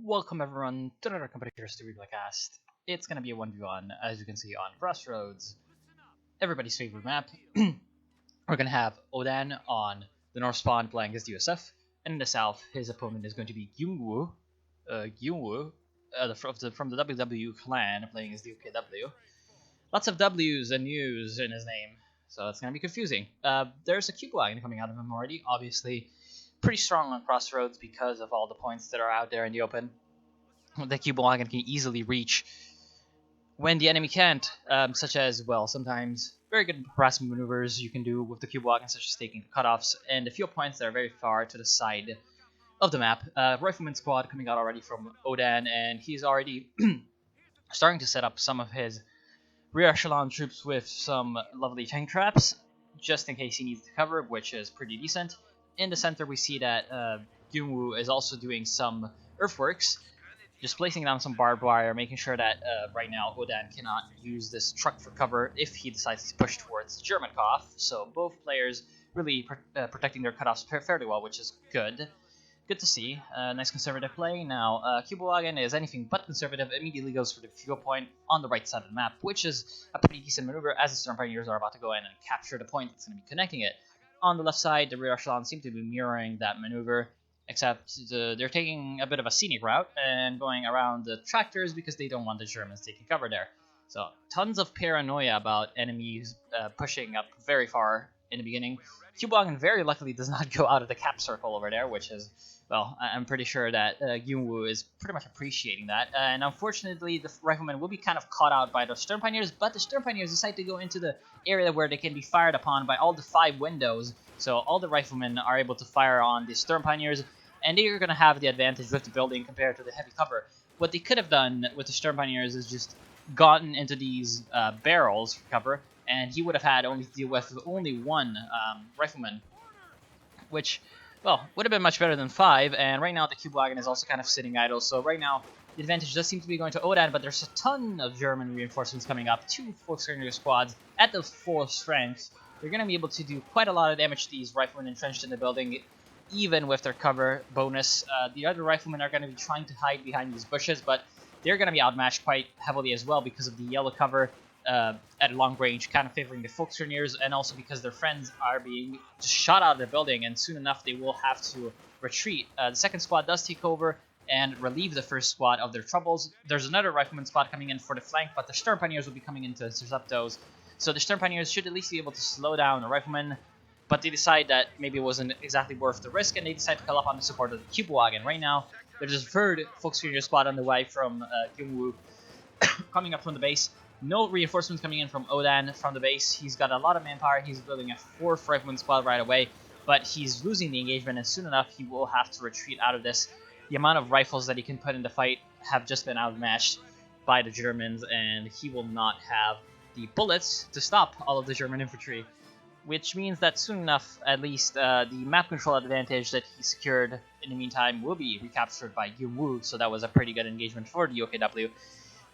Welcome everyone to another Competitors to Reblackcast. It's gonna be a 1v1, as you can see on Crossroads, everybody's favorite map. We're gonna have Odan on the north spawn playing as USF, and in the south, his opponent is going to be Gyungwoo, from the WW clan playing as the OKW. Lots of W's and U's in his name, so it's gonna be confusing. There's a cube wagon coming out of him already, obviously. Pretty strong on Crossroads because of all the points that are out there in the open. The cube wagon can easily reach when the enemy can't, such as, well, sometimes very good harassment maneuvers you can do with the cube wagon, such as taking the cutoffs, and a few points that are very far to the side of the map. Rifleman squad coming out already from Odan, and he's already starting to set up some of his rear echelon troops with some lovely tank traps, just in case he needs to cover, which is pretty decent. In the center, we see that Gyungwoo is also doing some earthworks, just placing down some barbed wire, making sure that right now Odan cannot use this truck for cover if he decides to push towards German Koth. So both players really protecting their cutoffs fairly well, which is good. Good to see. Nice conservative play. Now, Wagon is anything but conservative, immediately goes for the fuel point on the right side of the map, which is a pretty decent maneuver as the Storm Pioneers are about to go in and capture the point that's going to be connecting it. On the left side, the rear echelon seem to be mirroring that maneuver, except they're taking a bit of a scenic route and going around the tractors because they don't want the Germans taking cover there. So tons of paranoia about enemies pushing up very far in the beginning. Wagon very luckily does not go out of the cap circle over there, which is, well, I'm pretty sure that Gyungwoo is pretty much appreciating that. And unfortunately, the Riflemen will be kind of caught out by the Storm Pioneers, but the Storm Pioneers decide to go into the area where they can be fired upon by all the 5 windows. So all the Riflemen are able to fire on the Storm Pioneers, and they are going to have the advantage with the building compared to the heavy cover. What they could have done with the Storm Pioneers is just gotten into these barrels for cover, and he would have had only to deal with only 1 Rifleman, which, well, would have been much better than 5, and right now the cube wagon is also kind of sitting idle, so right now the advantage does seem to be going to Odan, but there's a ton of German reinforcements coming up, 2 Volkskrieger squads at the full strength. They're going to be able to do quite a lot of damage to these riflemen entrenched in the building, even with their cover bonus. The other riflemen are going to be trying to hide behind these bushes, but they're going to be outmatched quite heavily as well because of the yellow cover at long range, kind of favoring the Volkskrieger, and also because their friends are being just shot out of the building, and soon enough they will have to retreat. The second squad does take over and relieve the first squad of their troubles. There's another rifleman squad coming in for the flank, but the Storm Pioneers will be coming in to intercept those. So the Storm Pioneers should at least be able to slow down the riflemen, but they decide that maybe it wasn't exactly worth the risk, and they decide to call up on the support of the cube wagon. Right now, there's a third Volkskrieger squad on the way from Gyungwoo coming up from the base. No reinforcements coming in from Odan from the base. He's got a lot of manpower. He's building a 4th rifleman squad right away, but he's losing the engagement, and soon enough he will have to retreat out of this. The amount of rifles that he can put in the fight have just been outmatched by the Germans, and he will not have the bullets to stop all of the German infantry, which means that soon enough, at least, the map control advantage that he secured in the meantime will be recaptured by Gyungwoo, so that was a pretty good engagement for the OKW.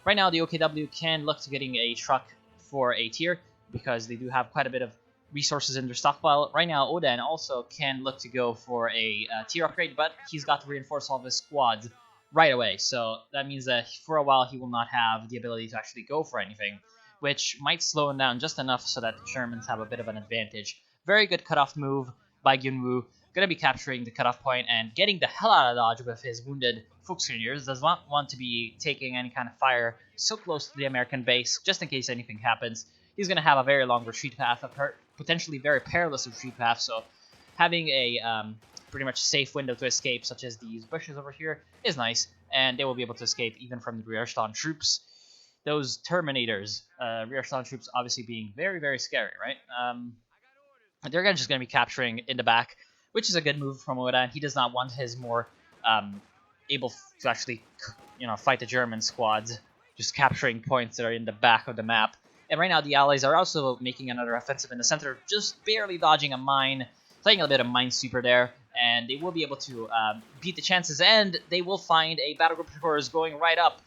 Right now, the OKW can look to getting a truck for a tier, because they do have quite a bit of resources in their stockpile. Right now, Odan also can look to go for a tier upgrade, but he's got to reinforce all of his squads right away, so that means that for a while he will not have the ability to actually go for anything, which might slow him down just enough so that the Germans have a bit of an advantage. Very good cutoff move by Gyungwoo. Going to be capturing the cutoff point and getting the hell out of dodge with his wounded Volkskrieger. Does not want to be taking any kind of fire so close to the American base, just in case anything happens. He's going to have a very long retreat path, a potentially very perilous retreat path, so having a pretty much safe window to escape, such as these bushes over here, is nice, and they will be able to escape even from the rear echelon troops. Those Terminators, rear echelon troops obviously being very, very scary, right? They're just going to be capturing in the back, which is a good move from Oda. He does not want his more able to actually, fight the German squads, just capturing points that are in the back of the map. And right now, the Allies are also making another offensive in the center, just barely dodging a mine, playing a bit of minesweeper there, and they will be able to beat the chances, and they will find a battle group of Horrors going right up,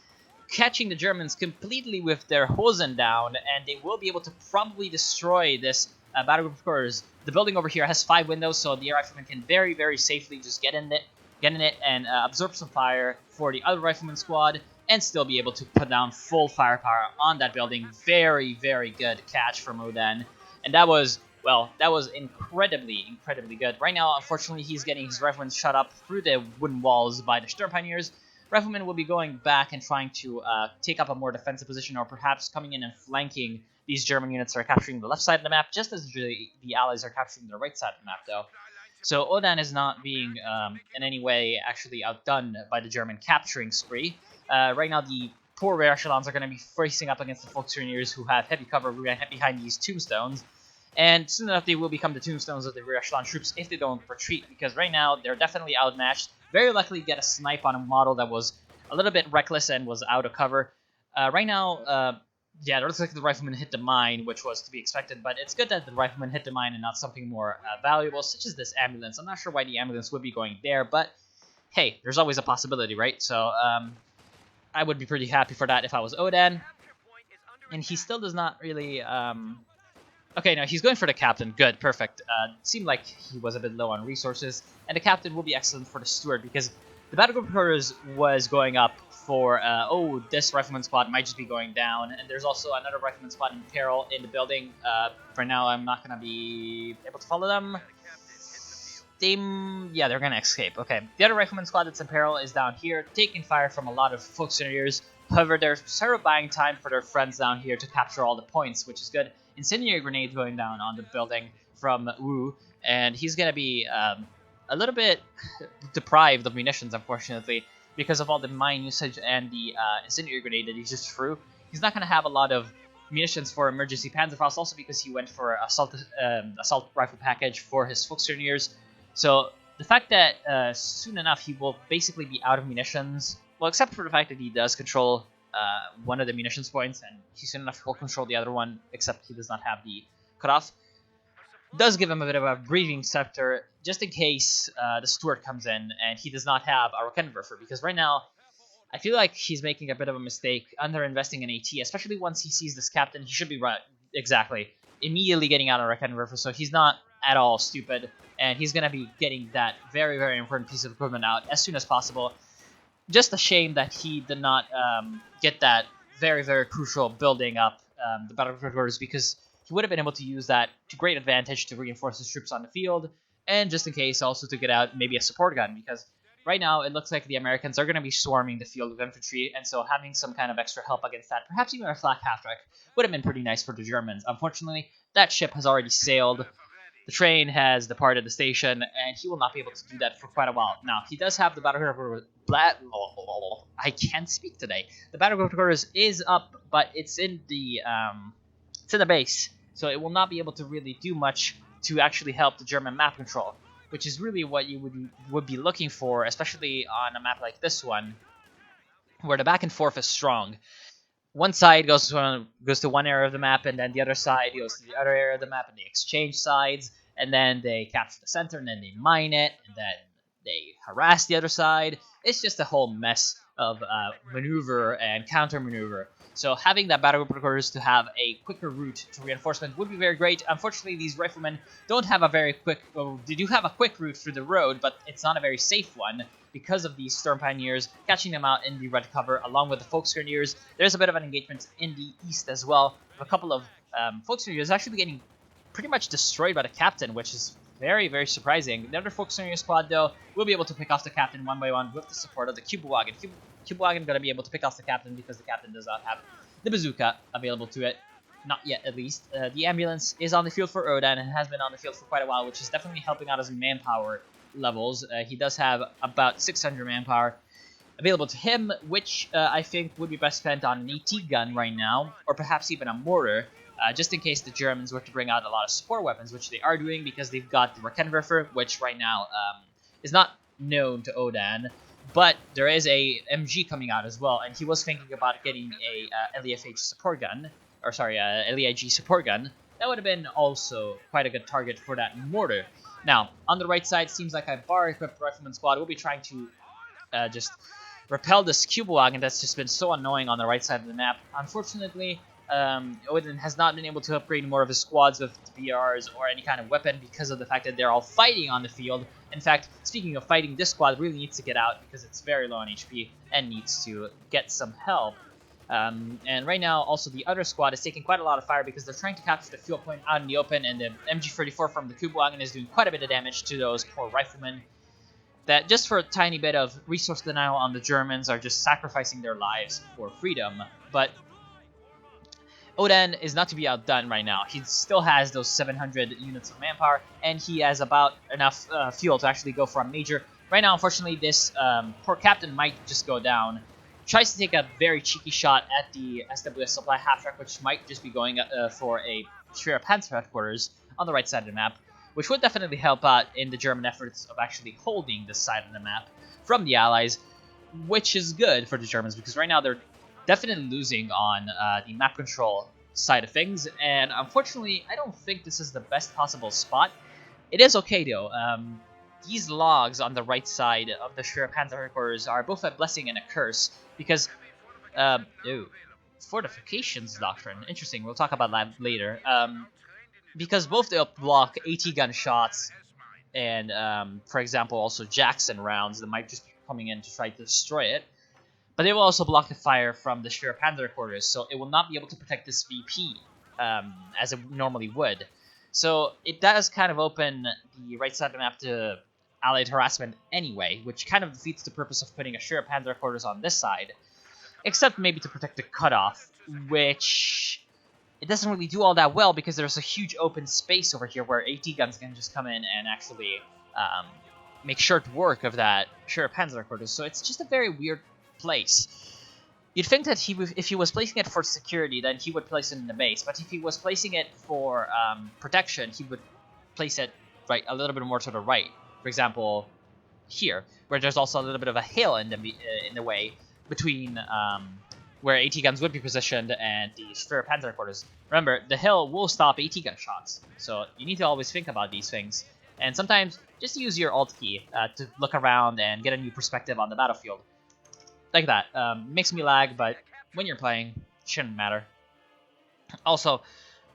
catching the Germans completely with their Hosen down, and they will be able to probably destroy this battle group of Horrors. The building over here has 5 windows, so the riflemen can very, very safely just get get in it and absorb some fire for the other rifleman squad, and still be able to put down full firepower on that building. Very, very good catch from Oden. And that was, well, that was incredibly, incredibly good. Right now, unfortunately, he's getting his riflemen shut up through the wooden walls by the Sturm Pioneers. Riflemen will be going back and trying to take up a more defensive position, or perhaps coming in and flanking these German units that are capturing the left side of the map, just as the Allies are capturing the right side of the map, though. So Odan is not being in any way actually outdone by the German capturing spree. Right now, the poor rear echelons are going to be facing up against the Volksgrenadiers, who have heavy cover behind these tombstones. And soon enough, they will become the tombstones of the rear echelon troops if they don't retreat, because right now, they're definitely outmatched. Very likely get a snipe on a model that was a little bit reckless and was out of cover. Right now, yeah, it looks like the rifleman hit the mine, which was to be expected, but it's good that the rifleman hit the mine and not something more valuable, such as this ambulance. I'm not sure why the ambulance would be going there, but hey, there's always a possibility, right? So I would be pretty happy for that if I was Odan. And he still does not really... Okay, no, he's going for the captain. Good, perfect. Seemed like he was a bit low on resources, and the captain will be excellent for the steward, because the battle group headquarters was going up for, oh, this rifleman squad might just be going down, and there's also another rifleman squad in peril in the building. For now, I'm not going to be able to follow them. Yeah, they're going to escape. Okay, the other rifleman squad that's in peril is down here, taking fire from a lot of Volksgrenadiers. However, they're sort of buying time for their friends down here to capture all the points, which is good. Incendiary grenade going down on the building from Wu, and he's going to be a little bit deprived of munitions, unfortunately, because of all the mine usage and the incendiary grenade that he just threw. He's not going to have a lot of munitions for emergency Panzerfaust, also because he went for assault rifle package for his Volksgrenadiers. So the fact that soon enough he will basically be out of munitions, well, except for the fact that he does control one of the munitions points, and he soon enough will control the other one, except he does not have the cutoff, does give him a bit of a breathing sector, just in case the steward comes in and he does not have a Raketenwerfer, because right now, I feel like he's making a bit of a mistake under-investing in AT, especially once he sees this captain. He should be immediately getting out of Raketenwerfer, so he's not at all stupid, and he's going to be getting that very, very important piece of equipment out as soon as possible. Just a shame that he did not get that very, very crucial building up, the battle headquarters, because he would have been able to use that to great advantage to reinforce his troops on the field, and just in case also to get out maybe a support gun, because right now it looks like the Americans are going to be swarming the field with infantry, and so having some kind of extra help against that, perhaps even a flak half-track, would have been pretty nice for the Germans. Unfortunately, that ship has already sailed. The train has departed the station, and he will not be able to do that for quite a while. Now, he does have the battle headquarters. I can't speak today. The battle headquarters is up, but it's in the base, so it will not be able to really do much to actually help the German map control, which is really what you would be looking for, especially on a map like this one, where the back and forth is strong. One side goes to one area of the map, and then the other side goes to the other area of the map, and they exchange sides, and then they capture the center, and then they mine it, and then they harass the other side. It's just a whole mess of maneuver and counter-maneuver. So having that battle group headquarters to have a quicker route to reinforcement would be very great. Unfortunately, these riflemen don't have a very quick... Well, they do have a quick route through the road, but it's not a very safe one because of these Sturm Pioneers catching them out in the red cover along with the Volksgrenadiers. There's a bit of an engagement in the east as well. A couple of Volksgrenadiers actually getting pretty much destroyed by the captain, which is very, very surprising. The other Volksgrenadier squad, though, will be able to pick off the captain one by one with the support of the Kübelwagen. Kübelwagen going to be able to pick off the captain because the captain does not have the bazooka available to it. Not yet, at least. The ambulance is on the field for Odan and has been on the field for quite a while, which is definitely helping out his manpower levels. He does have about 600 manpower available to him, which I think would be best spent on an AT gun right now, or perhaps even a mortar, just in case the Germans were to bring out a lot of support weapons, which they are doing because they've got the Raketenwerfer, which right now is not known to Odan, but there is a MG coming out as well, and he was thinking about getting a LEFH support gun, or sorry, LEIG support gun. That would have been also quite a good target for that mortar. Now, on the right side, seems like a bar-equipped rifleman squad will be trying to just repel this Kübelwagen that's just been so annoying on the right side of the map. Unfortunately, Odin has not been able to upgrade more of his squads with BRs or any kind of weapon because of the fact that they're all fighting on the field. In fact, speaking of fighting, this squad really needs to get out because it's very low on HP and needs to get some help. And right now, also, the other squad is taking quite a lot of fire because they're trying to capture the fuel point out in the open, and the MG34 from the Kubwagen is doing quite a bit of damage to those poor riflemen that just for a tiny bit of resource denial on the Germans are just sacrificing their lives for freedom. But Odin is not to be outdone right now. He still has those 700 units of manpower, and he has about enough fuel to actually go for a major. Right now, unfortunately, this poor captain might just go down. Tries to take a very cheeky shot at the SWS supply half-track, which might just be going for a Schwerer Panzer headquarters on the right side of the map, which would definitely help out in the German efforts of actually holding this side of the map from the Allies, which is good for the Germans because right now they're definitely losing on the map control side of things, and unfortunately, I don't think this is the best possible spot. It is okay though. These logs on the right side of the Schwerer Panzer headquarters are both a blessing and a curse because, fortifications doctrine. Interesting. We'll talk about that later. Because both they'll block AT gun shots and, for example, also Jackson rounds that might just be coming in to try to destroy it. But they will also block the fire from the Schwerer Panzer headquarters, so it will not be able to protect this VP as it normally would. So it does kind of open the right side of the map to Allied harassment anyway, which kind of defeats the purpose of putting a Schwerer Panzer headquarters on this side, except maybe to protect the cutoff, which it doesn't really do all that well because there's a huge open space over here where AT guns can just come in and actually make short work of that Schwerer Panzer headquarters. So it's just a very weird place. You'd think that if he was placing it for security, then he would place it in the base. But if he was placing it for protection, he would place it right a little bit more to the right. For example, here, where there's also a little bit of a hill in the way between where AT guns would be positioned and the Schwerer Panzer headquarters. Remember, the hill will stop AT gun shots, so you need to always think about these things. And sometimes just use your Alt key to look around and get a new perspective on the battlefield. Like that. Makes me lag, but when you're playing, it shouldn't matter. Also,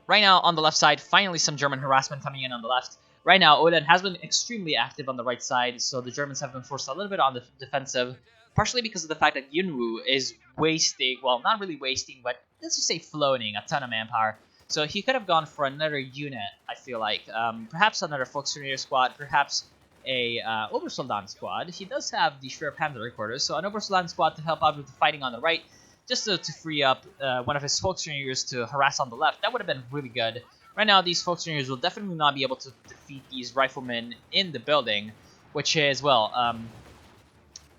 right now on the left side, finally some German harassment coming in on the left. Right now, Odin has been extremely active on the right side, so the Germans have been forced a little bit on the defensive, partially because of the fact that Yunwu is wasting, well, not really wasting, but let's just say floating a ton of manpower. So he could have gone for another unit, I feel like. Perhaps another Volksgrenadier squad, perhaps a Obersoldaten squad. He does have the Schwerer Panzer headquarters, so an Obersoldaten squad to help out with the fighting on the right, just to free up one of his Volksgrenadiers to harass on the left. That would have been really good. Right now, these Volksgrenadiers will definitely not be able to defeat these riflemen in the building, which is, well,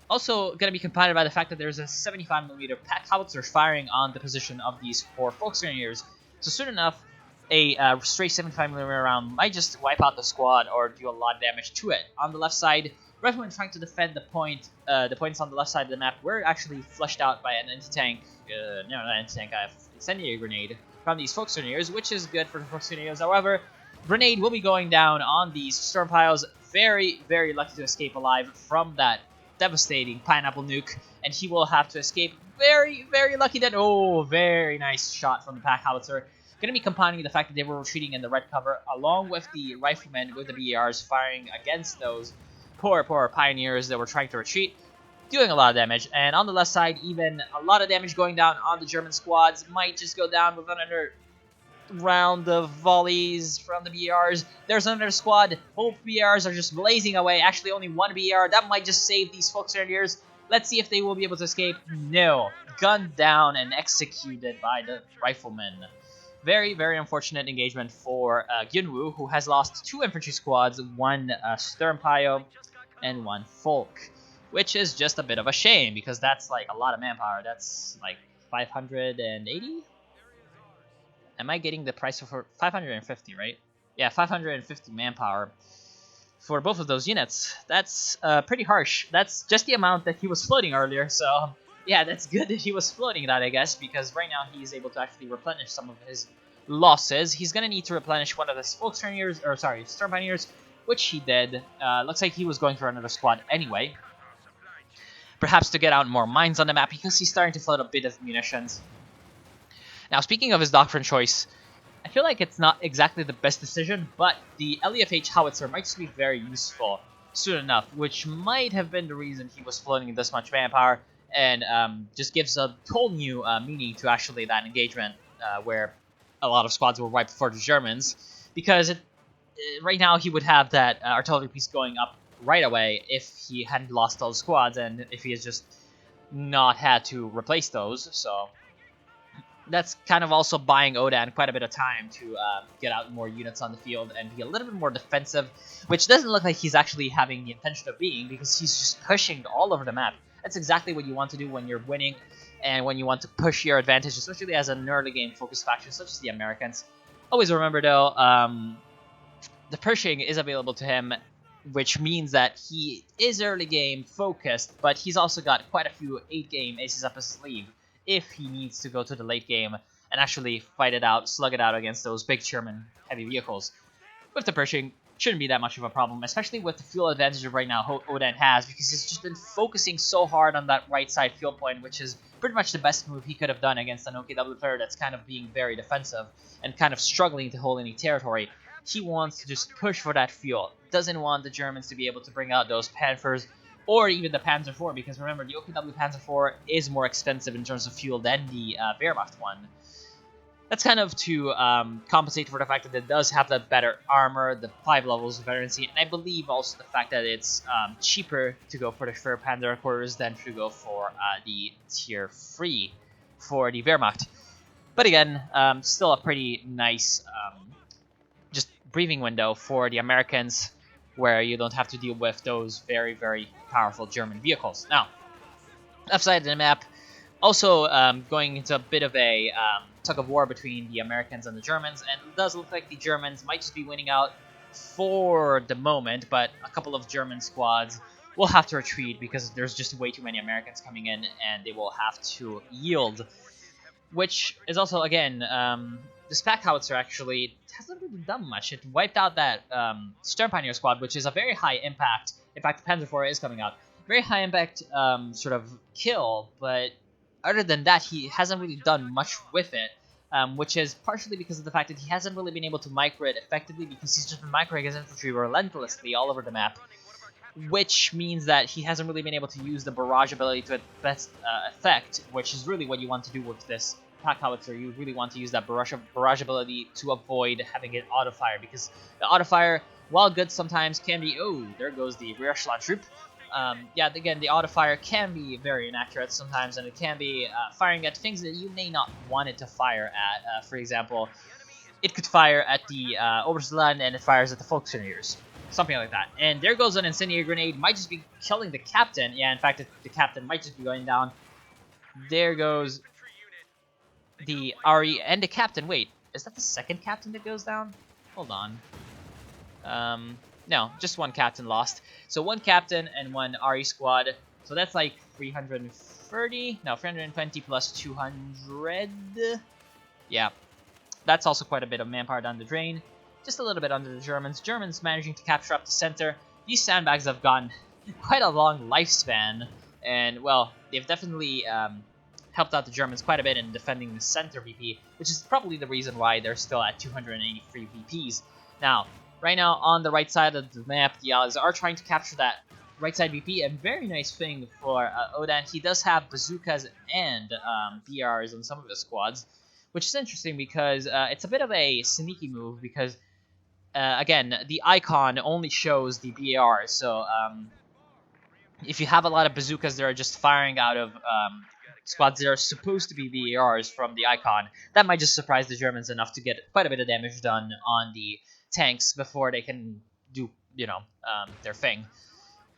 also going to be compounded by the fact that there's a 75mm pack howitzer firing on the position of these 4 Volksgrenadiers. So soon enough, a straight 75mm round might just wipe out the squad or do a lot of damage to it. On the left side, riflemen trying to defend the points on the left side of the map were actually flushed out by an anti-tank, no, not anti-tank, incendiary grenade from these Volksgrenadiers, which is good for the Volksgrenadiers. However, grenade will be going down on these storm piles. Very, very lucky to escape alive from that devastating pineapple nuke, and he will have to escape. Very, very lucky that, oh, very nice shot from the pack howitzer. Going to be compounding the fact that they were retreating in the red cover, along with the riflemen with the BRs firing against those poor pioneers that were trying to retreat, doing a lot of damage. And on the left side, even a lot of damage going down on the German squads. Might just go down with another round of volleys from the BRs. There's another squad. Both BRs are just blazing away. Actually, only one BR. That might just save these Volksgrenadiers. Let's see if they will be able to escape. No. Gunned down and executed by the riflemen. Very, very unfortunate engagement for Gyunwoo, who has lost 2 infantry squads, 1 Sturmpio and 1 Folk, which is just a bit of a shame because that's like a lot of manpower. That's like 580? Am I getting the price for 550, right? Yeah, 550 manpower for both of those units. That's pretty harsh. That's just the amount that he was floating earlier, so yeah, that's good that he was floating that, I guess, because right now he's able to actually replenish some of his losses. He's going to need to replenish one of the Volksgrenadiers, or sorry, Storm Pioneers, which he did. Looks like he was going for another squad anyway. Perhaps to get out more mines on the map because he's starting to float a bit of munitions. Now, speaking of his doctrine choice, I feel like it's not exactly the best decision, but the LEFH howitzer might just be very useful soon enough, which might have been the reason he was floating this much manpower, and just gives a whole new meaning to actually that engagement, where a lot of squads were wiped for the Germans, because right now he would have that artillery piece going up right away if he hadn't lost all the squads, and if he has just not had to replace those, so that's kind of also buying Odan quite a bit of time to get out more units on the field and be a little bit more defensive, which doesn't look like he's actually having the intention of being, because he's just pushing all over the map. That's exactly what you want to do when you're winning and when you want to push your advantage, especially as an early game focused faction such as the Americans. Always remember though, the Pershing is available to him, which means that he is early game focused, but he's also got quite a few 8-game aces up his sleeve if he needs to go to the late game and actually fight it out, slug it out against those big German heavy vehicles. With the Pershing, shouldn't be that much of a problem, especially with the fuel advantage right now Odan has, because he's just been focusing so hard on that right side fuel point, which is pretty much the best move he could have done against an OKW player that's kind of being very defensive and kind of struggling to hold any territory. He wants to just push for that fuel, doesn't want the Germans to be able to bring out those Panthers or even the Panzer IV, because remember, the OKW Panzer IV is more expensive in terms of fuel than the Wehrmacht one. That's kind of to compensate for the fact that it does have the better armor, the 5 levels of veterancy, and I believe also the fact that it's cheaper to go for the Schwer Panzer quarters than to go for the Tier 3 for the Wehrmacht. But again, still a pretty nice just breathing window for the Americans, where you don't have to deal with those very, very powerful German vehicles. Now, left side of the map, also going into a bit of a tug of war between the Americans and the Germans, and it does look like the Germans might just be winning out for the moment, but a couple of German squads will have to retreat because there's just way too many Americans coming in, and they will have to yield. Which is also, again, the Pack Howitzer actually hasn't really done much. It wiped out that Stern Pioneer squad, which is a very high impact. In fact, the Panzer IV is coming out. Very high impact sort of kill, but other than that, he hasn't really done much with it, which is partially because of the fact that he hasn't really been able to micro it effectively, because he's just been microing his infantry relentlessly all over the map, which means that he hasn't really been able to use the barrage ability to its best effect, which is really what you want to do with this Pack Howitzer. You really want to use that barrage ability to avoid having it auto-fire, because the auto-fire, while good sometimes, can be... Oh, there goes the rear echelon troop. Yeah, again, the auto-fire can be very inaccurate sometimes, and it can be firing at things that you may not want it to fire at. For example, it could fire at the Oberstland, and it fires at the Volksgrenadiers. Something like that. And there goes an incendiary grenade. Might just be killing the captain. Yeah, in fact, the captain might just be going down. There goes the RE and the captain. Wait, is that the second captain that goes down? Hold on. No, just one captain lost. So one captain and one RE squad. So that's like 330. No, 320 plus 200. Yeah, that's also quite a bit of manpower down the drain. Just a little bit under the Germans. Germans managing to capture up the center. These sandbags have gone quite a long lifespan, and, well, they've definitely helped out the Germans quite a bit in defending the center VP, which is probably the reason why they're still at 283 VPs. Now, right now, on the right side of the map, the Allies are trying to capture that right side VP, and very nice thing for Odan. He does have bazookas and BRs on some of his squads, which is interesting because it's a bit of a sneaky move, because again, the icon only shows the BAR, so if you have a lot of bazookas that are just firing out of squads that are supposed to be BARs from the icon, that might just surprise the Germans enough to get quite a bit of damage done on the tanks before they can do, their thing.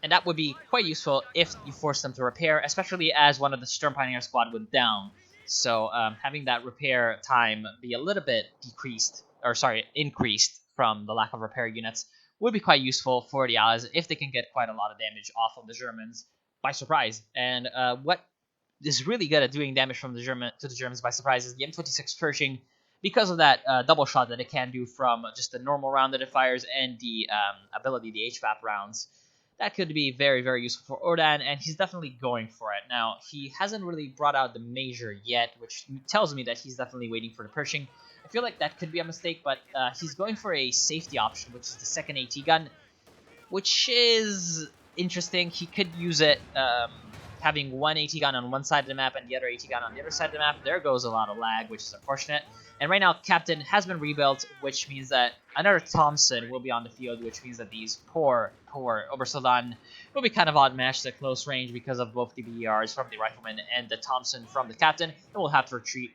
And that would be quite useful if you force them to repair, especially as one of the Sturm Pioneer squad went down. So having that repair time be a little bit increased from the lack of repair units would be quite useful for the Allies if they can get quite a lot of damage off of the Germans by surprise. And what is really good at doing damage from the Germans by surprise is the M26 Pershing, because of that double shot that it can do from just the normal round that it fires and the ability, the HVAP rounds. that could be very, very useful for Odan, and he's definitely going for it. Now, he hasn't really brought out the Major yet, which tells me that he's definitely waiting for the Pershing. I feel like that could be a mistake, but he's going for a safety option, which is the second AT gun, which is interesting. He could use it having one AT gun on one side of the map and the other AT gun on the other side of the map. There goes a lot of lag, which is unfortunate. And right now, Captain has been rebuilt, which means that another Thompson will be on the field, which means that these poor Obersoldaten will be kind of outmatched at close range because of both the BERs from the Rifleman and the Thompson from the Captain, and will have to retreat.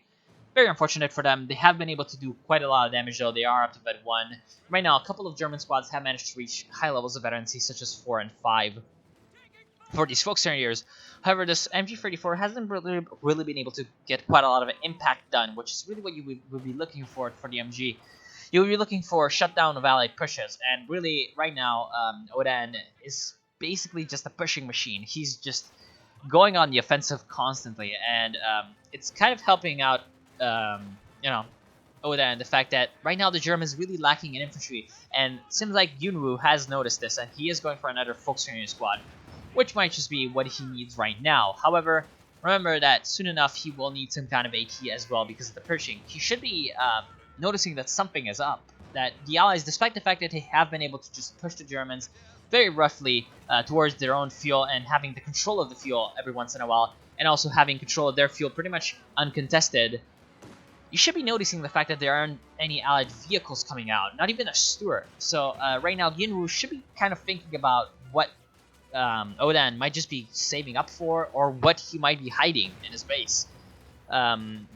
Very unfortunate for them. They have been able to do quite a lot of damage, though. They are up to Vet 1. Right now, a couple of German squads have managed to reach high levels of veterancy, such as 4 and 5 for these Volksgrenadiers. However, this MG34 hasn't really been able to get quite a lot of impact done, which is really what you would be looking for the MG. You would be looking for shutdown of allied pushes, and really, right now, Odan is basically just a pushing machine. He's just going on the offensive constantly, and it's kind of helping out, Odan, the fact that right now the Germans really lacking in infantry, and it seems like Yunwu has noticed this, and he is going for another Volksgrenadier squad, which might just be what he needs right now. However, remember that soon enough he will need some kind of AT as well because of the Pershing. He should be noticing that something is up, that the Allies, despite the fact that they have been able to just push the Germans very roughly towards their own fuel and having the control of the fuel every once in a while, and also having control of their fuel pretty much uncontested, you should be noticing the fact that there aren't any Allied vehicles coming out, not even a Stuart. So right now, Yunwu should be kind of thinking about what Odan might just be saving up for, or what he might be hiding in his base.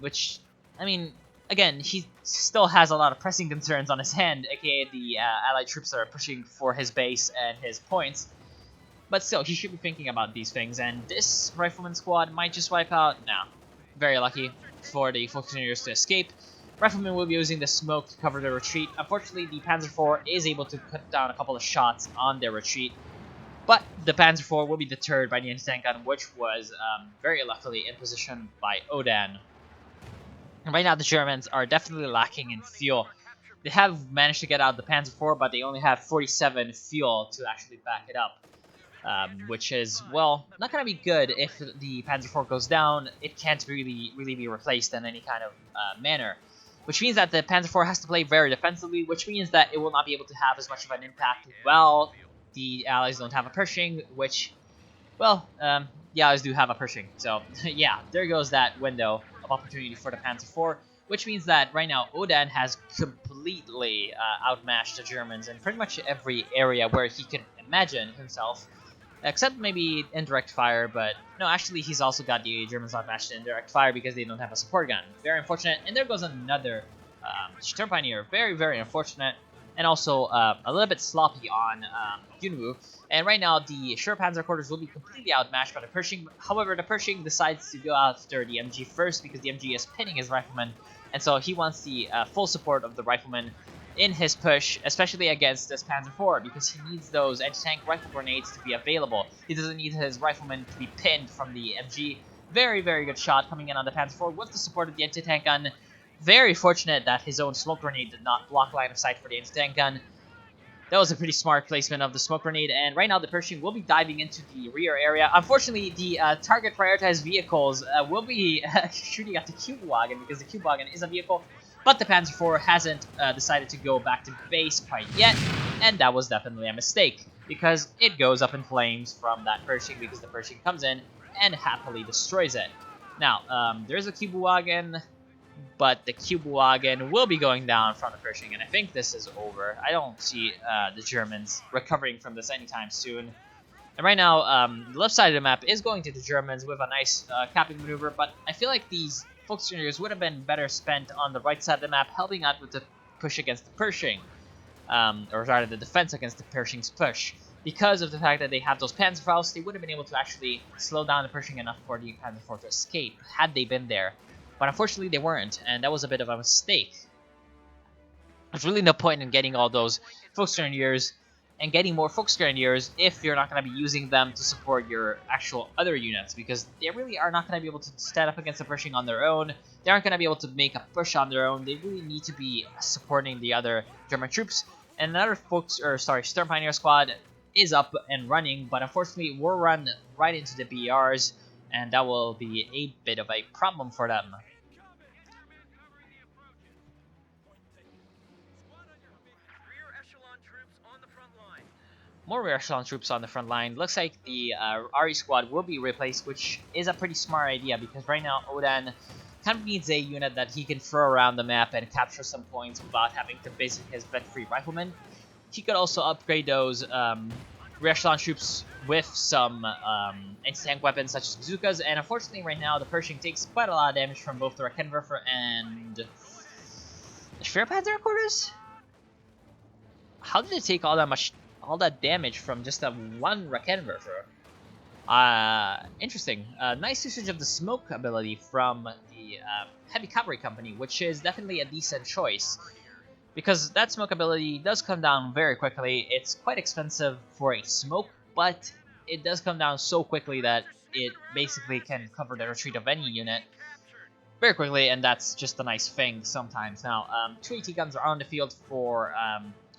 Which, I mean, again, he still has a lot of pressing concerns on his hand, aka the Allied troops that are pushing for his base and his points. But still, he should be thinking about these things, and this Rifleman squad might just wipe out. Nah, very lucky for the Volksgrenadiers to escape. Riflemen will be using the smoke to cover their retreat. Unfortunately, the Panzer IV is able to cut down a couple of shots on their retreat, but the Panzer IV will be deterred by the anti-tank gun, which was very luckily in position by Odan. And right now, the Germans are definitely lacking in fuel. They have managed to get out the Panzer IV, but they only have 47 fuel to actually back it up. Which is, well, not going to be good if the Panzer IV goes down. It can't really be replaced in any kind of manner. Which means that the Panzer IV has to play very defensively, which means that it will not be able to have as much of an impact while the Allies don't have a Pershing, which, well, the Allies do have a Pershing. So, yeah, there goes that window of opportunity for the Panzer IV, which means that right now Odan has completely outmatched the Germans in pretty much every area where he could imagine himself. Except maybe indirect fire, but no, actually he's also got the Germans outmatched in indirect fire because they don't have a support gun. Very unfortunate. And there goes another Sturm Pioneer. Very, very unfortunate. And also a little bit sloppy on Yunwu. And right now the Panzer quarters will be completely outmatched by the Pershing. However, the Pershing decides to go after the MG first because the MG is pinning his Rifleman. And so he wants the full support of the Rifleman in his push, especially against this Panzer IV, because he needs those anti-tank rifle grenades to be available. He doesn't need his Rifleman to be pinned from the MG. Very, very good shot coming in on the Panzer IV with the support of the anti-tank gun. Very fortunate that his own smoke grenade did not block line of sight for the anti-tank gun. That was a pretty smart placement of the smoke grenade, and right now the Pershing will be diving into the rear area. Unfortunately, the target prioritized vehicles will be shooting at the Cube Wagon, because the Cube Wagon is a vehicle, but the Panzer IV hasn't decided to go back to base quite yet, and that was definitely a mistake, because it goes up in flames from that Pershing, because the Pershing comes in and happily destroys it. Now, there's a Cube Wagon, but the Cube Wagon will be going down from the Pershing, and I think this is over. I don't see the Germans recovering from this anytime soon. And right now, the left side of the map is going to the Germans with a nice capping maneuver, but I feel like these Volksgrenadiers would have been better spent on the right side of the map, helping out with the push against the Pershing, or rather the defense against the Pershing's push. Because of the fact that they have those Panzerfaust, they would have been able to actually slow down the Pershing enough for the Panzer IV to escape, had they been there. But unfortunately they weren't, and that was a bit of a mistake. There's really no point in getting all those Volksgrenadiers and getting more Volksgrenadiers if you're not going to be using them to support your actual other units, because they really are not going to be able to stand up against the Pershing on their own. They aren't going to be able to make a push on their own. They really need to be supporting the other German troops. And another Sturm Pioneer squad is up and running, but unfortunately we're run right into the BRs, and that will be a bit of a problem for them. More rear echelon troops on the front line. Looks like the RE squad will be replaced, which is a pretty smart idea because right now Odan kind of needs a unit that he can throw around the map and capture some points without having to visit his vet-free riflemen. He could also upgrade those rear echelon troops with some anti-tank weapons such as bazookas, and unfortunately right now the Pershing takes quite a lot of damage from both the Raketenwerfer and the Schwerpanzer quarters. How did it take all that damage from just that one Raketenwerfer? Interesting. Nice usage of the smoke ability from the heavy cavalry company, which is definitely a decent choice. Because that smoke ability does come down very quickly. It's quite expensive for a smoke, but it does come down so quickly that it basically can cover the retreat of any unit very quickly, and that's just a nice thing sometimes. Now, 2 AT guns are on the field for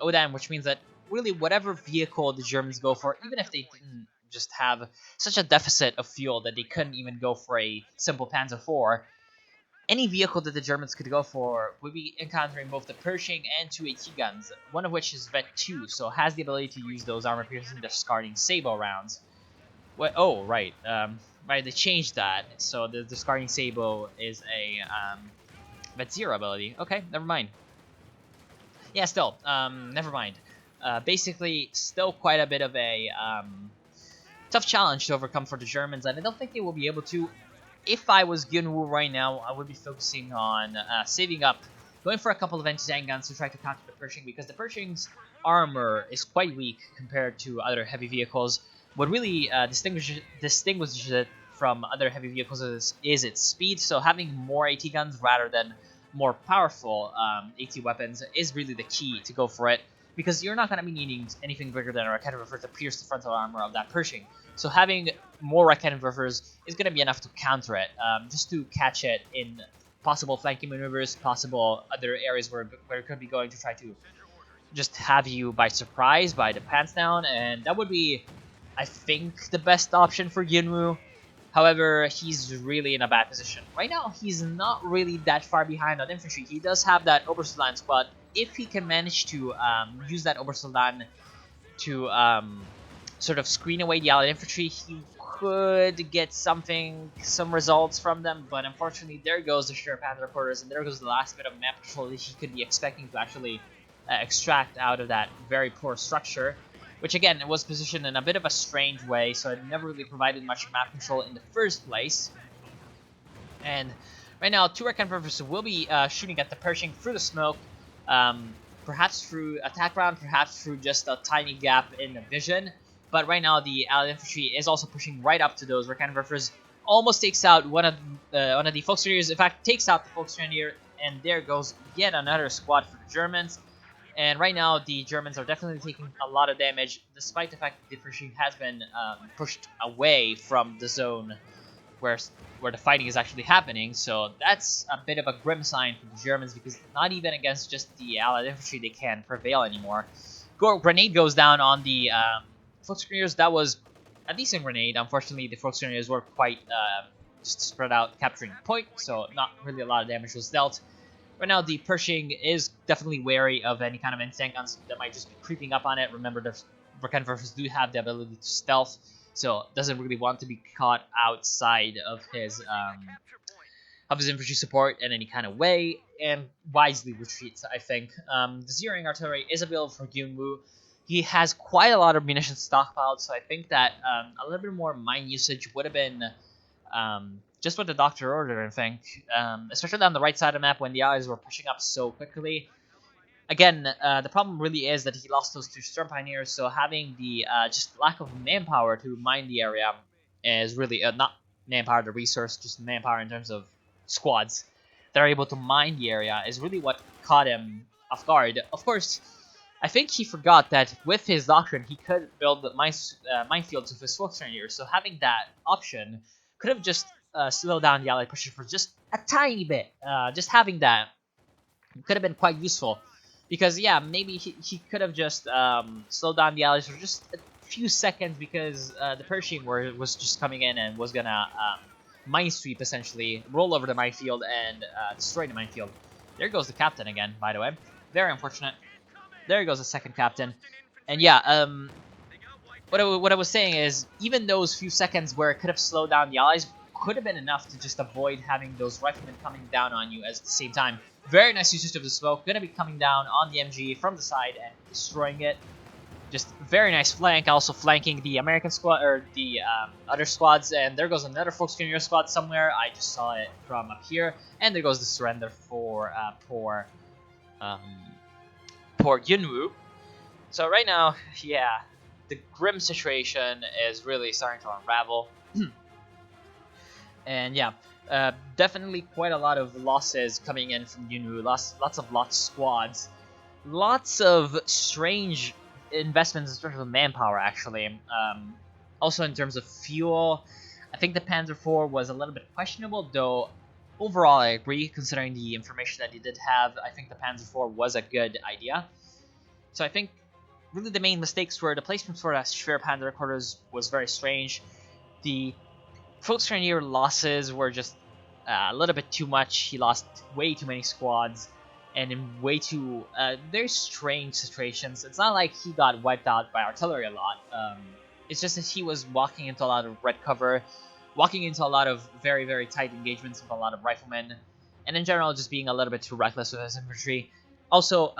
Odan, which means that really whatever vehicle the Germans go for, even if they didn't just have such a deficit of fuel that they couldn't even go for a simple Panzer IV, any vehicle that the Germans could go for would be encountering both the Pershing and 2 AT guns, one of which is Vet 2, so has the ability to use those armor-piercing discarding Sabo rounds. What? Oh, right. Right, they changed that, so the discarding Sabo is a Vet 0 ability. Okay, never mind. Yeah, still, never mind. Basically, still quite a bit of a tough challenge to overcome for the Germans, and I don't think they will be able to. If I was Gyunwoo right now, I would be focusing on saving up, going for a couple of anti-tank guns to try to counter the Pershing, because the Pershing's armor is quite weak compared to other heavy vehicles. What really distinguishes it from other heavy vehicles is its speed, so having more AT guns rather than more powerful AT weapons is really the key to go for it, because you're not going to be needing anything bigger than a Raketenwerfer to pierce the frontal armor of that Pershing. So having more Raketenwerfers is going to be enough to counter it, just to catch it in possible flanking maneuvers, possible other areas where it could be going to try to just have you by surprise, by the pants down, and that would be, I think, the best option for Gyunwoo. However, he's really in a bad position. Right now, he's not really that far behind on infantry. He does have that Obersoldan squad. If he can manage to use that Obersoldan to sort of screen away the Allied infantry, he could get some results from them, but unfortunately there goes the Schwerpanzer quarters, and there goes the last bit of map control that he could be expecting to actually extract out of that very poor structure, which again, it was positioned in a bit of a strange way, so it never really provided much map control in the first place. And right now, 2 Raketenwerfers will be shooting at the Pershing through the smoke, perhaps through attack round, perhaps through just a tiny gap in the vision. But right now, the Allied infantry is also pushing right up to those Raketenwerfers. Almost takes out one of the Volksgrenadiers. In fact, takes out the Volksgrenadier, and there goes yet another squad for the Germans. And right now, the Germans are definitely taking a lot of damage, despite the fact that the Pershing has been pushed away from the zone where the fighting is actually happening. So that's a bit of a grim sign for the Germans, because not even against just the Allied infantry they can prevail anymore. Grenade goes down on the Volksgrenadiers. That was a decent grenade. Unfortunately, the Volksgrenadiers were quite just spread out, capturing the point, so not really a lot of damage was dealt. Right now, the Pershing is definitely wary of any kind of anti-tank guns that might just be creeping up on it. Remember, the Raketenwerfers do have the ability to stealth, so doesn't really want to be caught outside of his infantry support in any kind of way, and wisely retreats, I think. The zeroing artillery is available for Gyunwoo. He has quite a lot of munitions stockpiled, so I think that a little bit more mine usage would have been just what the doctor ordered, I think. Especially on the right side of the map when the Allies were pushing up so quickly. Again, the problem really is that he lost those 2 Storm Pioneers, so having the just lack of manpower to mine the area is really not manpower, the resource, just manpower in terms of squads that are able to mine the area is really what caught him off guard. Of course, I think he forgot that with his doctrine, he could build the minefields with his Volksgrenadiers, so having that option could have just slowed down the Allied push for just a tiny bit. Just having that could have been quite useful, because yeah, maybe he could have just slowed down the Allies for just a few seconds because the Pershing was just coming in and was gonna minesweep essentially, roll over the minefield and destroy the minefield. There goes the captain again, by the way. Very unfortunate. There goes the second captain. And yeah, what I was saying is, even those few seconds where it could have slowed down the allies could have been enough to just avoid having those riflemen coming down on you at the same time. Very nice usage of the smoke. Going to be coming down on the MG from the side and destroying it. Just very nice flank, also flanking the American squad, or the other squads, and there goes another Folk Skirmisher squad somewhere. I just saw it from up here, and there goes the surrender for poor Yunwu. So right now, yeah, the grim situation is really starting to unravel. And yeah, definitely quite a lot of losses coming in from Yunwu. Lots of lost squads. Lots of strange investments in terms of manpower, actually. Also in terms of fuel, I think the Panzer IV was a little bit questionable, though overall I agree, considering the information that he did have. I think the Panzer IV was a good idea. So I think really the main mistakes were the placements for the Schwer Panzer Recorders was very strange. The Volkskrieger losses were just a little bit too much. He lost way too many squads and in way too very strange situations. It's not like he got wiped out by artillery a lot. It's just that he was walking into a lot of red cover, walking into a lot of very, very tight engagements with a lot of riflemen, and in general just being a little bit too reckless with his infantry. Also,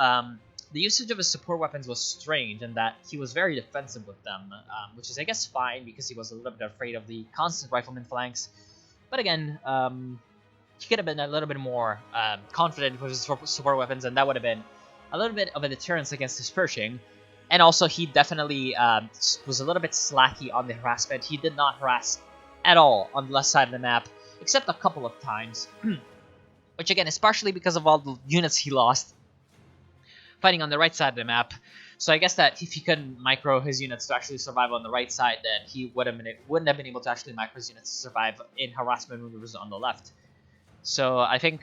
the usage of his support weapons was strange in that he was very defensive with them, which is, I guess, fine because he was a little bit afraid of the constant rifleman flanks. But again, he could have been a little bit more confident with his support weapons, and that would have been a little bit of a deterrence against his Pershing. And also, he definitely was a little bit slacky on the harassment. He did not harass at all on the left side of the map, except a couple of times. Which, again, is partially because of all the units he lost fighting on the right side of the map. So I guess that if he couldn't micro his units to actually survive on the right side, then he wouldn't have been able to actually micro his units to survive in harassment maneuvers on the left. So I think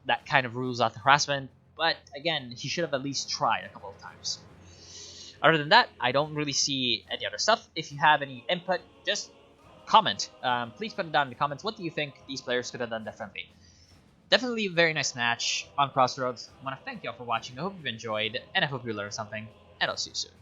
that kind of rules out the harassment, but again, he should have at least tried a couple of times. Other than that, I don't really see any other stuff. If you have any input, just comment. Please put it down in the comments. What do you think these players could have done differently? Definitely a very nice match on Crossroads. I want to thank you all for watching. I hope you've enjoyed, and I hope you learned something, and I'll see you soon.